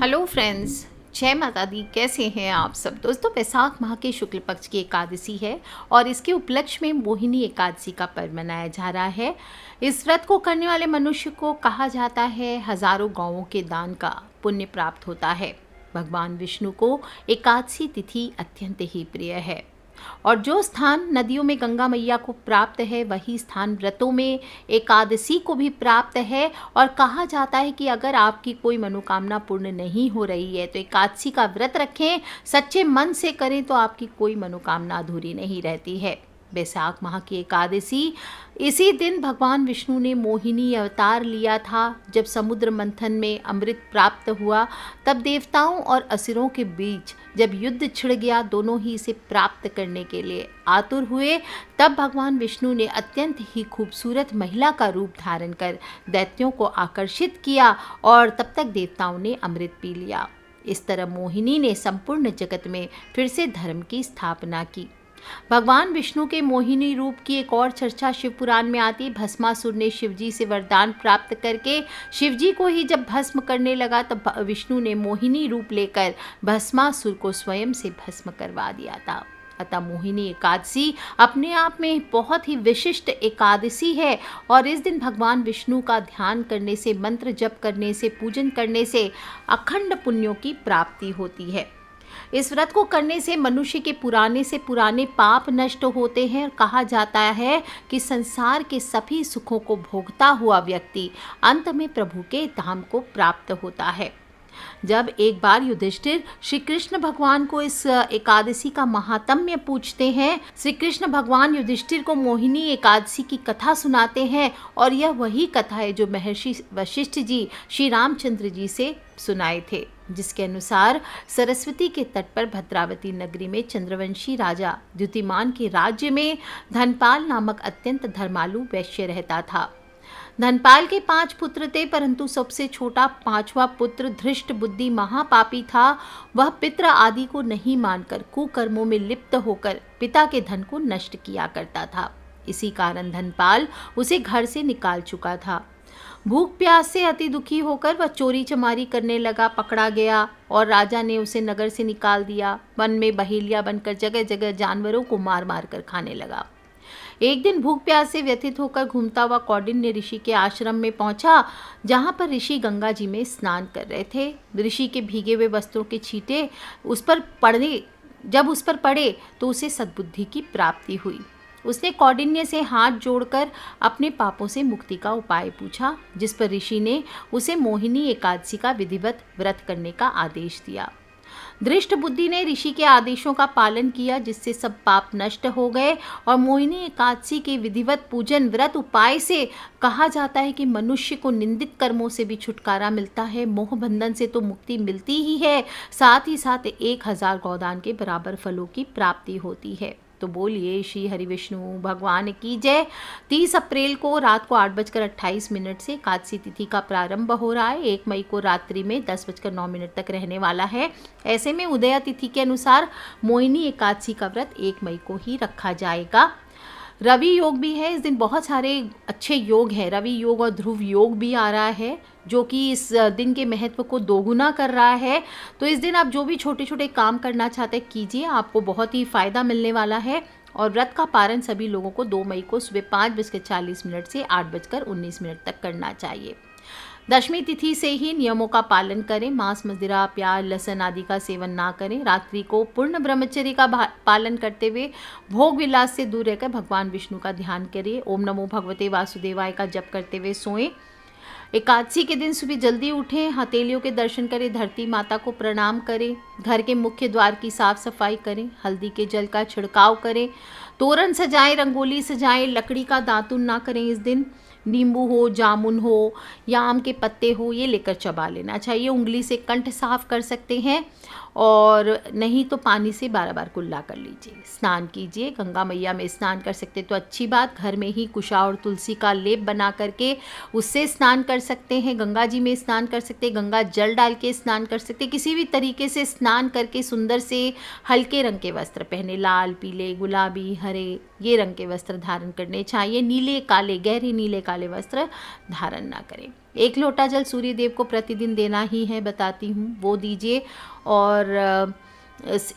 Hello friends, जय माता दी। कैसे हैं आप सब दोस्तों। वैसाख माह के शुक्ल पक्ष की एकादशी है और इसके उपलक्ष्य में मोहिनी एकादशी का पर्व मनाया जा रहा है। इस व्रत को करने वाले मनुष्य को कहा जाता है हजारों गौओं के दान का पुण्य प्राप्त होता है। भगवान विष्णु को एकादशी तिथि अत्यंत ही प्रिय है और जो स्थान नदियों में गंगा मैया को प्राप्त है वही स्थान व्रतों में एकादशी को भी प्राप्त है। और कहा जाता है कि अगर आपकी कोई मनोकामना पूर्ण नहीं हो रही है तो एकादशी का व्रत रखें, सच्चे मन से करें तो आपकी कोई मनोकामना अधूरी नहीं रहती है। वैसाख माह की एकादशी, इसी दिन भगवान विष्णु ने मोहिनी अवतार लिया था। जब समुद्र मंथन में अमृत प्राप्त हुआ तब देवताओं और असुरों के बीच जब युद्ध छिड़ गया, दोनों ही इसे प्राप्त करने के लिए आतुर हुए। तब भगवान विष्णु ने अत्यंत ही खूबसूरत महिला का रूप धारण कर दैत्यों को आकर्षित किया और तब तक देवताओं ने अमृत पी लिया। इस तरह मोहिनी ने संपूर्ण जगत में फिर से धर्म की स्थापना की। भगवान विष्णु के मोहिनी रूप की एक और चर्चा शिव पुराण में आती है। भस्मासुर ने शिवजी से वरदान प्राप्त करके शिवजी को ही जब भस्म करने लगा तब विष्णु ने मोहिनी रूप लेकर भस्मासुर को स्वयं से भस्म करवा दिया था। अतः मोहिनी एकादशी अपने आप में बहुत ही विशिष्ट एकादशी है और इस दिन भगवान विष्णु का ध्यान करने से, मंत्र जप करने से, पूजन करने से अखंड पुण्यों की प्राप्ति होती है। इस व्रत को करने से मनुष्य के पुराने से पुराने पाप नष्ट होते हैं और कहा जाता है कि संसार के सभी सुखों को भोगता हुआ व्यक्ति अंत में प्रभु के धाम को प्राप्त होता है। जब एक बार युधिष्ठिर श्री कृष्ण भगवान को इस एकादशी का महात्म्य पूछते हैं, श्री कृष्ण भगवान युधिष्ठिर को मोहिनी एकादशी की कथा सुनाते हैं और यह वही कथा है जो महर्षि वशिष्ठ जी श्री रामचंद्र जी से सुनाए थे, जिसके अनुसार सरस्वती के तट पर भद्रावती नगरी में चंद्रवंशी राजा द्युतिमान के राज्य में धनपाल नामक अत्यंत धर्मालु वैश्य रहता था। धनपाल के 5 पुत्र थे, परंतु सबसे छोटा 5वां पुत्र धृष्ट बुद्धि महापापी था। वह पितृ आदि को नहीं मानकर कुकर्मों में लिप्त होकर पिता के धन को नष्ट किया करता था। इसी कारण धनपाल उसे घर से निकाल चुका था। भूख प्यास से अति दुखी होकर वह चोरी चमारी करने लगा, पकड़ा गया और राजा ने उसे नगर से निकाल दिया। वन में बहेलिया बनकर जगह जगह जानवरों को मार मार कर खाने लगा। एक दिन भूख प्यास से व्यथित होकर घूमता हुआ कौंडिन्य ऋषि के आश्रम में पहुंचा, जहां पर ऋषि गंगा जी में स्नान कर रहे थे। ऋषि के भीगे हुए वस्त्रों के छींटे उस पर पड़े तो उसे सद्बुद्धि की प्राप्ति हुई। उसने कौंडिन्य से हाथ जोड़कर अपने पापों से मुक्ति का उपाय पूछा, जिस पर ऋषि ने उसे मोहिनी एकादशी का विधिवत व्रत करने का आदेश दिया। धृष्ट बुद्धि ने ऋषि के आदेशों का पालन किया, जिससे सब पाप नष्ट हो गए और मोहिनी एकादशी के विधिवत पूजन व्रत उपाय से कहा जाता है कि मनुष्य को निंदित कर्मों से भी छुटकारा मिलता है, मोह बंधन से तो मुक्ति मिलती ही है, साथ ही साथ 1000 गौदान के बराबर फलों की प्राप्ति होती है। तो बोलिए श्री हरि विष्णु भगवान की जय। 30 अप्रैल को रात को 8:28 से एकादशी तिथि का प्रारंभ हो रहा है। 1 मई को रात्रि में 10:09 तक रहने वाला है। ऐसे में उदया तिथि के अनुसार मोहिनी एकादशी का व्रत 1 मई को ही रखा जाएगा। रवि योग भी है इस दिन, बहुत सारे अच्छे योग हैं। रवि योग और ध्रुव योग भी आ रहा है जो कि इस दिन के महत्व को दोगुना कर रहा है। तो इस दिन आप जो भी छोटे छोटे काम करना चाहते हैं कीजिए, आपको बहुत ही फ़ायदा मिलने वाला है। और व्रत का पारण सभी लोगों को 2 मई को सुबह 5:40 से 8:19 तक करना चाहिए। दशमी तिथि से ही नियमों का पालन करें। मांस, मदिरा, प्याज, लहसुन आदि का सेवन ना करें। रात्रि को पूर्ण ब्रह्मचर्य का पालन करते हुए भोग विलास से दूर रहकर भगवान विष्णु का ध्यान करिए। ओम नमो भगवते वासुदेवाय का जप करते हुए सोएं। एकादशी के दिन सुबह जल्दी उठें, हथेलियों के दर्शन करें, धरती माता को प्रणाम करें, घर के मुख्य द्वार की साफ सफाई करें, हल्दी के जल का छिड़काव करें, तोरण सजाएं, रंगोली सजाएं, लकड़ी का दातुन ना करें। इस दिन नींबू हो, जामुन हो या आम के पत्ते हो, ये लेकर चबा लेना चाहिए। उंगली से कंठ साफ कर सकते हैं और नहीं तो पानी से 12 बार कुल्ला कर लीजिए। स्नान कीजिए, गंगा मैया में स्नान कर सकते तो अच्छी बात। घर में ही कुशा और तुलसी का लेप बना करके उससे स्नान कर सकते हैं। गंगा जी में स्नान कर सकते हैं, गंगा जल डाल के स्नान कर सकते हैं। किसी भी तरीके से स्नान करके सुंदर से हल्के रंग के वस्त्र पहने, लाल, पीले, गुलाबी, हरे, ये रंग के वस्त्र धारण करने चाहिए। नीले काले, गहरे नीले काले वस्त्र धारण ना करें। 1 लोटा जल सूर्य देव को प्रतिदिन देना ही है, बताती हूँ, वो दीजिए। और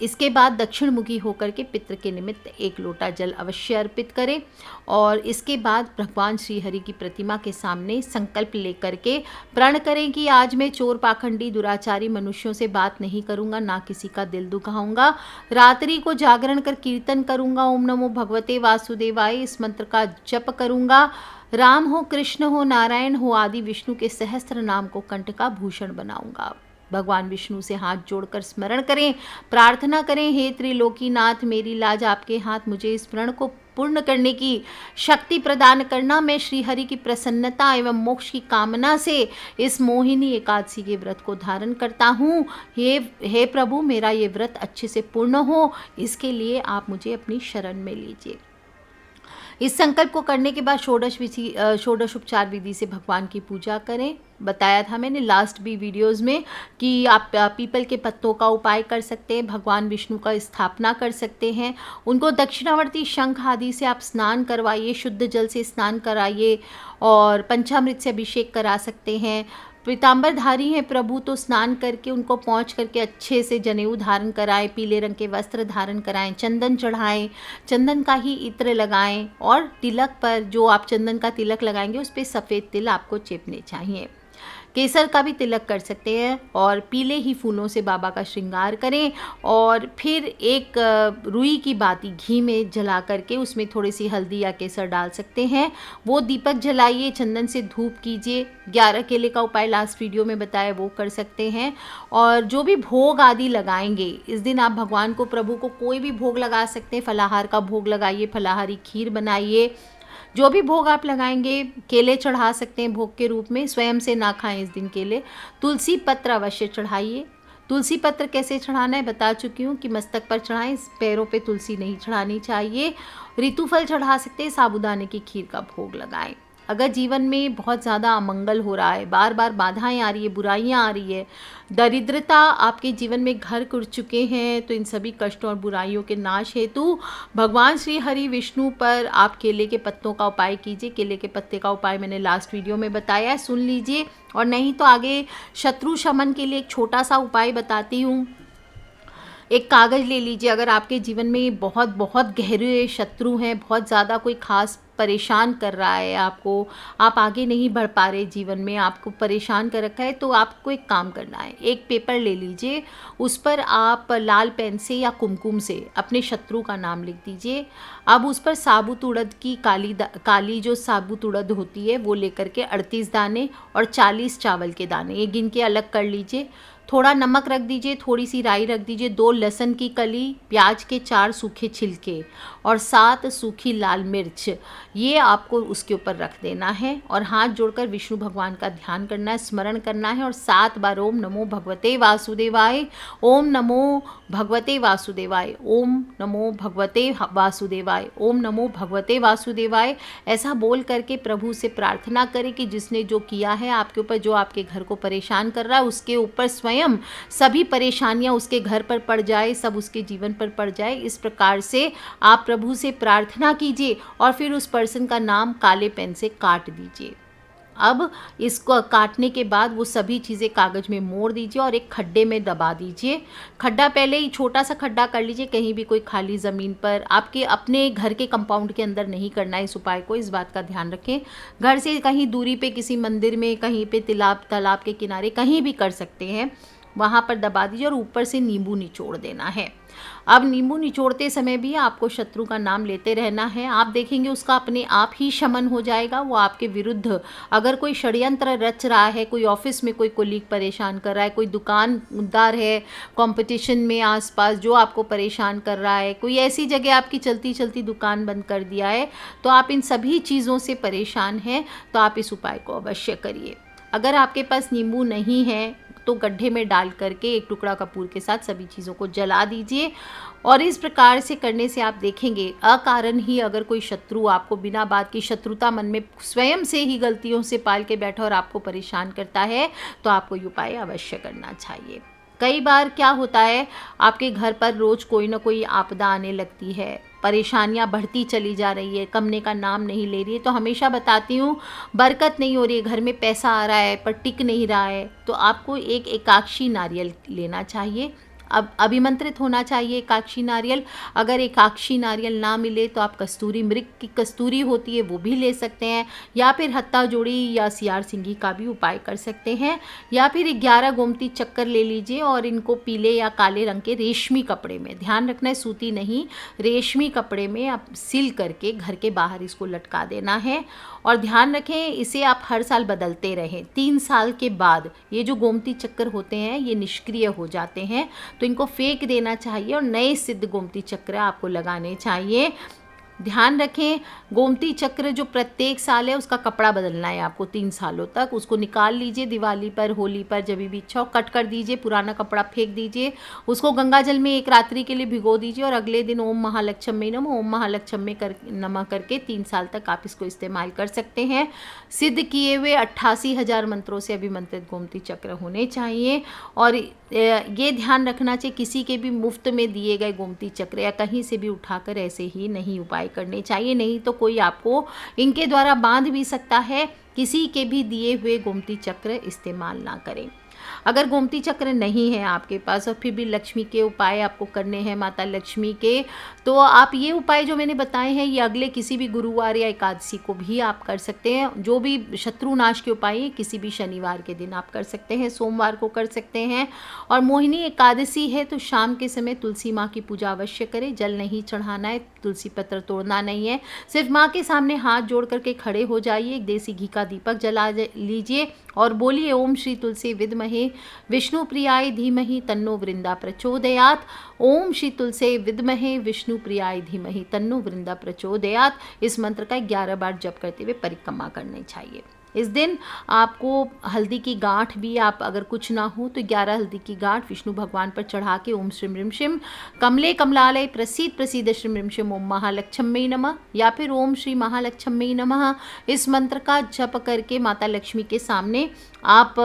इसके बाद दक्षिण मुखी होकर के पितृ के निमित्त 1 लोटा जल अवश्य अर्पित करें। और इसके बाद भगवान श्री हरि की प्रतिमा के सामने संकल्प लेकर के प्रण करें कि आज मैं चोर, पाखंडी, दुराचारी मनुष्यों से बात नहीं करूंगा, ना किसी का दिल दुखाऊंगा। रात्रि को जागरण कर कीर्तन करूंगा, ओम नमो भगवते वासुदेवाय, इस मंत्र का जप करूंगा। राम हो, कृष्ण हो, नारायण हो, आदि विष्णु के सहस्त्र नाम को कंठ का भूषण बनाऊंगा। भगवान विष्णु से हाथ जोड़कर स्मरण करें, प्रार्थना करें, हे त्रिलोकीनाथ, मेरी लाज आपके हाथ, मुझे इस प्रण को पूर्ण करने की शक्ति प्रदान करना। मैं श्री हरि की प्रसन्नता एवं मोक्ष की कामना से इस मोहिनी एकादशी के व्रत को धारण करता हूँ। हे प्रभु, मेरा ये व्रत अच्छे से पूर्ण हो, इसके लिए आप मुझे अपनी शरण में लीजिए। इस संकल्प को करने के बाद षोडश उपचार विधि से भगवान की पूजा करें। बताया था मैंने लास्ट भी वीडियोस में कि आप पीपल के पत्तों का उपाय कर सकते हैं, भगवान विष्णु का स्थापना कर सकते हैं, उनको दक्षिणावर्ती शंख आदि से आप स्नान करवाइए, शुद्ध जल से स्नान कराइए और पंचामृत से अभिषेक करा सकते हैं। पीताम्बरधारी हैं प्रभु, तो स्नान करके उनको पहुँच करके अच्छे से जनेऊ धारण कराएं, पीले रंग के वस्त्र धारण कराएं, चंदन चढ़ाएं, चंदन का ही इत्र लगाएं और तिलक पर, जो आप चंदन का तिलक लगाएंगे उस पर सफ़ेद तिल आपको चेपने चाहिए। केसर का भी तिलक कर सकते हैं और पीले ही फूलों से बाबा का श्रृंगार करें। और फिर एक रुई की बाती घी में जला करके उसमें थोड़ी सी हल्दी या केसर डाल सकते हैं, वो दीपक जलाइए, चंदन से धूप कीजिए। 11 केले का उपाय लास्ट वीडियो में बताया, वो कर सकते हैं। और जो भी भोग आदि लगाएंगे इस दिन, आप भगवान को, प्रभु को कोई भी भोग लगा सकते हैं। फलाहार का भोग लगाइए, फलाहारी खीर बनाइए, जो भी भोग आप लगाएंगे। केले चढ़ा सकते हैं भोग के रूप में, स्वयं से ना खाएं इस दिन केले। तुलसी पत्र अवश्य चढ़ाइए। तुलसी पत्र कैसे चढ़ाना है बता चुकी हूँ कि मस्तक पर चढ़ाएं, पैरों पे तुलसी नहीं चढ़ानी चाहिए। ऋतुफल चढ़ा सकते हैं, साबूदाने की खीर का भोग लगाएं। अगर जीवन में बहुत ज़्यादा अमंगल हो रहा है, बार बार बाधाएं आ रही है, बुराइयां आ रही है, दरिद्रता आपके जीवन में घर कर चुके हैं, तो इन सभी कष्टों और बुराइयों के नाश हेतु भगवान श्री हरि विष्णु पर आप केले के पत्तों का उपाय कीजिए। केले के पत्ते का उपाय मैंने लास्ट वीडियो में बताया है, सुन लीजिए। और नहीं तो आगे शत्रु शमन के लिए एक छोटा सा उपाय बताती हूँ। एक कागज़ ले लीजिए, अगर आपके जीवन में बहुत बहुत गहरे शत्रु हैं, बहुत ज़्यादा कोई खास परेशान कर रहा है आपको, आप आगे नहीं बढ़ पा रहे जीवन में, आपको परेशान कर रखा है, तो आपको एक काम करना है। एक पेपर ले लीजिए, उस पर आप लाल पेन से या कुमकुम से अपने शत्रु का नाम लिख दीजिए। अब उस पर साबुत उड़द की काली जो साबुत उड़द होती है वो लेकर के 38 दाने और 40 चावल के दाने, ये गिन के अलग कर लीजिए। थोड़ा नमक रख दीजिए, थोड़ी सी राई रख दीजिए, 2 लहसुन की कली, प्याज के 4 सूखे छिलके और 7 सूखी लाल मिर्च, ये आपको उसके ऊपर रख देना है। और हाथ जोड़कर विष्णु भगवान का ध्यान करना है, स्मरण करना है और 7 बार ओम नमो भगवते वासुदेवाय, ओम नमो भगवते वासुदेवाय, ओम नमो भगवते वासुदेवाय, ओम नमो भगवते वासुदेवाय, ऐसा बोल करके प्रभु से प्रार्थना करें कि जिसने जो किया है आपके ऊपर, जो आपके घर को परेशान कर रहा है, उसके ऊपर स्वयं सभी परेशानियां उसके घर पर पड़ जाए, सब उसके जीवन पर पड़ जाए। इस प्रकार से आप प्रभु से प्रार्थना कीजिए और फिर उस पर्सन का नाम काले पेन से काट दीजिए। अब इसको काटने के बाद वो सभी चीज़ें कागज़ में मोड़ दीजिए और एक खड्डे में दबा दीजिए। खड्डा पहले ही छोटा सा खड्डा कर लीजिए, कहीं भी कोई खाली ज़मीन पर, आपके अपने घर के कंपाउंड के अंदर नहीं करना है इस उपाय को, इस बात का ध्यान रखें। घर से कहीं दूरी पे, किसी मंदिर में, कहीं पे तालाब के किनारे, कहीं भी कर सकते हैं, वहाँ पर दबा दीजिए और ऊपर से नींबू निचोड़ देना है। अब नींबू निचोड़ते समय भी आपको शत्रु का नाम लेते रहना है। आप देखेंगे उसका अपने आप ही शमन हो जाएगा। वो आपके विरुद्ध अगर कोई षड्यंत्र रच रहा है, कोई ऑफिस में कोई कोलीग परेशान कर रहा है, कोई दुकानदार है कंपटीशन में आसपास जो आपको परेशान कर रहा है, कोई ऐसी जगह आपकी चलती चलती दुकान बंद कर दिया है, तो आप इन सभी चीज़ों से परेशान हैं, तो आप इस उपाय को अवश्य करिए। अगर आपके पास नींबू नहीं है तो गड्ढे में डाल करके एक टुकड़ा कपूर के साथ सभी चीज़ों को जला दीजिए। और इस प्रकार से करने से आप देखेंगे अकारण ही अगर कोई शत्रु आपको बिना बात की शत्रुता मन में स्वयं से ही गलतियों से पाल के बैठा और आपको परेशान करता है, तो आपको ये उपाय अवश्य करना चाहिए। कई बार क्या होता है, आपके घर पर रोज़ कोई ना कोई आपदा आने लगती है, परेशानियां बढ़ती चली जा रही है, कमने का नाम नहीं ले रही है, तो हमेशा बताती हूँ बरकत नहीं हो रही है, घर में पैसा आ रहा है पर टिक नहीं रहा है, तो आपको एक एकाक्षी नारियल लेना चाहिए। अब अभिमंत्रित होना चाहिए एकाक्षी नारियल। अगर एकाक्षी नारियल ना मिले तो आप कस्तूरी मृग की कस्तूरी होती है वो भी ले सकते हैं, या फिर हत्ता जोड़ी या सियार सिंगी का भी उपाय कर सकते हैं, या फिर 11 गोमती चक्कर ले लीजिए और इनको पीले या काले रंग के रेशमी कपड़े में, ध्यान रखना है सूती नहीं, रेशमी कपड़े में आप सिल करके घर के बाहर इसको लटका देना है। और ध्यान रखें इसे आप हर साल बदलते रहें। 3 साल के बाद ये जो गोमती चक्कर होते हैं ये निष्क्रिय हो जाते हैं, तो इनको फेंक देना चाहिए और नए सिद्ध गोमती चक्र आपको लगाने चाहिए। ध्यान रखें गोमती चक्र जो प्रत्येक साल है उसका कपड़ा बदलना है आपको 3 सालों तक। उसको निकाल लीजिए, दिवाली पर, होली पर, जब भी इच्छा हो कट कर दीजिए, पुराना कपड़ा फेंक दीजिए, उसको गंगा जल में 1 रात्रि के लिए भिगो दीजिए और अगले दिन ओम महालक्ष्मी नमः, ओम महालक्ष्मी नमः करके 3 साल तक आप इसको इस्तेमाल कर सकते हैं। सिद्ध किए हुए 88,000 मंत्रों से अभिमंत्रित गोमती चक्र होने चाहिए। और ये ध्यान रखना चाहिए किसी के भी मुफ्त में दिए गए गोमती चक्र या कहीं से भी उठाकर ऐसे ही नहीं उपाय करने चाहिए, नहीं तो कोई आपको इनके द्वारा बांध भी सकता है। किसी के भी दिए हुए गोमती चक्र इस्तेमाल ना करें। अगर गोमती चक्र नहीं है आपके पास और फिर भी लक्ष्मी के उपाय आपको करने हैं माता लक्ष्मी के, तो आप ये उपाय जो मैंने बताए हैं ये अगले किसी भी गुरुवार या एकादशी को भी आप कर सकते हैं। जो भी शत्रु नाश के उपाय हैं किसी भी शनिवार के दिन आप कर सकते हैं, सोमवार को कर सकते हैं। और मोहिनी एकादशी है तो शाम के समय तुलसी माँ की पूजा अवश्य करें। जल नहीं चढ़ाना है, तुलसी पत्र तोड़ना नहीं है, सिर्फ माँ के सामने हाथ जोड़ करके खड़े हो जाइए, एक देसी घी का दीपक जला लीजिए और बोलिए ओम श्री तुलसी विद्महे विष्णु प्रियाय धीमहि तन्नो वृंदा प्रचोदयात्। ओम श्री तुलसी विद्महे विष्णु प्रियाय धीमहि तन्नो वृंदा प्रचोदयात्। इस मंत्र का 11 बार जप करते हुए परिक्रमा करनी चाहिए। इस दिन आपको हल्दी की गांठ भी, आप अगर कुछ ना हो तो 11 हल्दी की गांठ विष्णु भगवान पर चढ़ा के ओम श्रीम ह्रीम शिम कमले कमलालय प्रसीद प्रसीद श्रीम ह्रीम शिम ओम महालक्ष्मी नमः या फिर ओम श्री महालक्ष्मी नमः, इस मंत्र का जप करके माता लक्ष्मी के सामने आप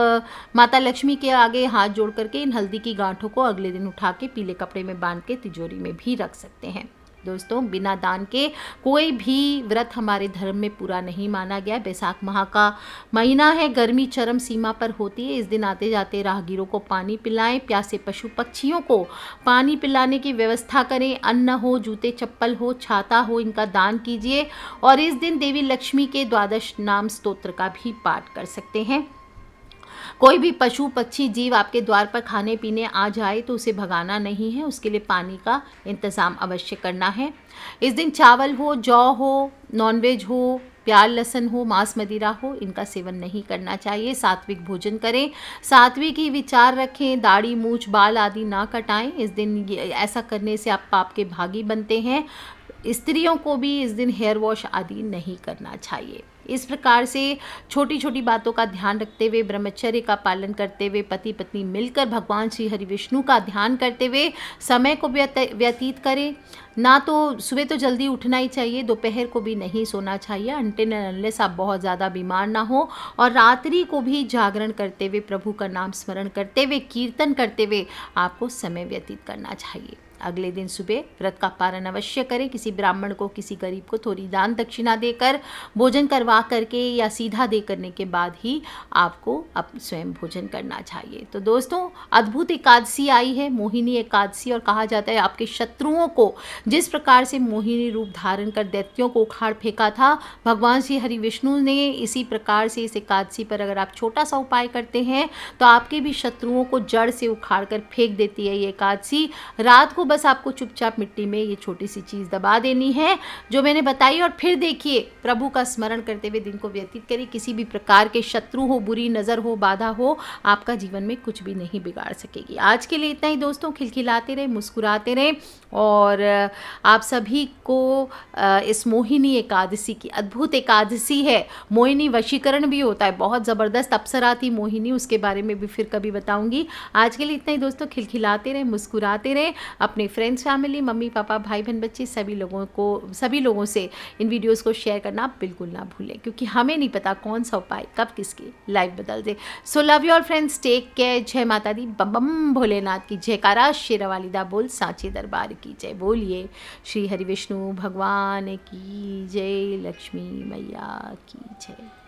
माता लक्ष्मी के आगे हाथ जोड़ करके इन हल्दी की गांठों को अगले दिन उठा के पीले कपड़े में बांध के तिजोरी में भी रख सकते हैं। दोस्तों, बिना दान के कोई भी व्रत हमारे धर्म में पूरा नहीं माना गया। बैसाख माह का महीना है, गर्मी चरम सीमा पर होती है। इस दिन आते जाते राहगीरों को पानी पिलाएं, प्यासे पशु पक्षियों को पानी पिलाने की व्यवस्था करें, अन्न हो, जूते चप्पल हो, छाता हो, इनका दान कीजिए। और इस दिन देवी लक्ष्मी के 12 नाम स्तोत्र का भी पाठ कर सकते हैं। कोई भी पशु पक्षी जीव आपके द्वार पर खाने पीने आ जाए तो उसे भगाना नहीं है, उसके लिए पानी का इंतज़ाम अवश्य करना है। इस दिन चावल हो, जौ हो, नॉनवेज हो, प्याज लहसुन हो, मांस मदिरा हो, इनका सेवन नहीं करना चाहिए। सात्विक भोजन करें, सात्विक ही विचार रखें, दाढ़ी मूछ बाल आदि ना कटाएं। इस दिन ऐसा करने से आप पाप के भागी बनते हैं। स्त्रियों को भी इस दिन हेयर वॉश आदि नहीं करना चाहिए। इस प्रकार से छोटी छोटी बातों का ध्यान रखते हुए, ब्रह्मचर्य का पालन करते हुए, पति पत्नी मिलकर भगवान श्री हरि विष्णु का ध्यान करते हुए समय को व्यतीत करें। ना तो सुबह तो जल्दी उठना ही चाहिए, दोपहर को भी नहीं सोना चाहिए अनटिल अनलेस आप बहुत ज़्यादा बीमार ना हो। और रात्रि को भी जागरण करते हुए, प्रभु का नाम स्मरण करते हुए, कीर्तन करते हुए आपको समय व्यतीत करना चाहिए। अगले दिन सुबह व्रत का पारण अवश्य करें। किसी ब्राह्मण को, किसी गरीब को थोड़ी दान दक्षिणा देकर, भोजन करवा करके या सीधा दे करने के बाद ही आपको अब स्वयं भोजन करना चाहिए। तो दोस्तों, अद्भुत एकादशी आई है, मोहिनी एकादशी, और कहा जाता है आपके शत्रुओं को जिस प्रकार से मोहिनी रूप धारण कर दैत्यों को उखाड़ फेंका था, भगवान श्री हरि विष्णु ने इसी प्रकार से इस एकादशी पर अगर आप छोटा सा उपाय करते हैं तो आपके भी शत्रुओं को जड़ से उखाड़ कर फेंक देती है ये एकादशी। रात को बस आपको चुपचाप मिट्टी में ये छोटी सी चीज़ दबा देनी है जो मैंने बताई, और फिर देखिए प्रभु का स्मरण करते हुए दिन को व्यतीत करिए। किसी भी प्रकार के शत्रु हो, बुरी नज़र हो, बाधा हो, आपका जीवन में कुछ भी नहीं बिगाड़ सकेगी। आज के लिए इतना ही दोस्तों। खिलखिलाते रहे, मुस्कुराते रहे, और आप सभी को इस मोहिनी एकादशी की, अद्भुत एकादशी है, मोहिनी वशीकरण भी होता है, बहुत ज़बरदस्त अप्सरा थी मोहिनी, उसके बारे में भी फिर कभी बताऊंगी। आज के लिए इतना ही दोस्तों। खिलखिलाते रहे, मुस्कुराते रहे, अपने अपने फ्रेंड्स, फैमिली, मम्मी पापा, भाई बहन, बच्चे सभी लोगों से इन वीडियोस को शेयर करना बिल्कुल ना भूलें, क्योंकि हमें नहीं पता कौन सा उपाय कब किसकी लाइफ बदल दे। So love you all friends, take care. जय माता दी, बम बम भोलेनाथ की जयकारा, शेरावालीदा बोल, सांची दरबार की जय। बोलिए श्री हरि विष्णु भगवान की जय, लक्ष्मी मैया की जय।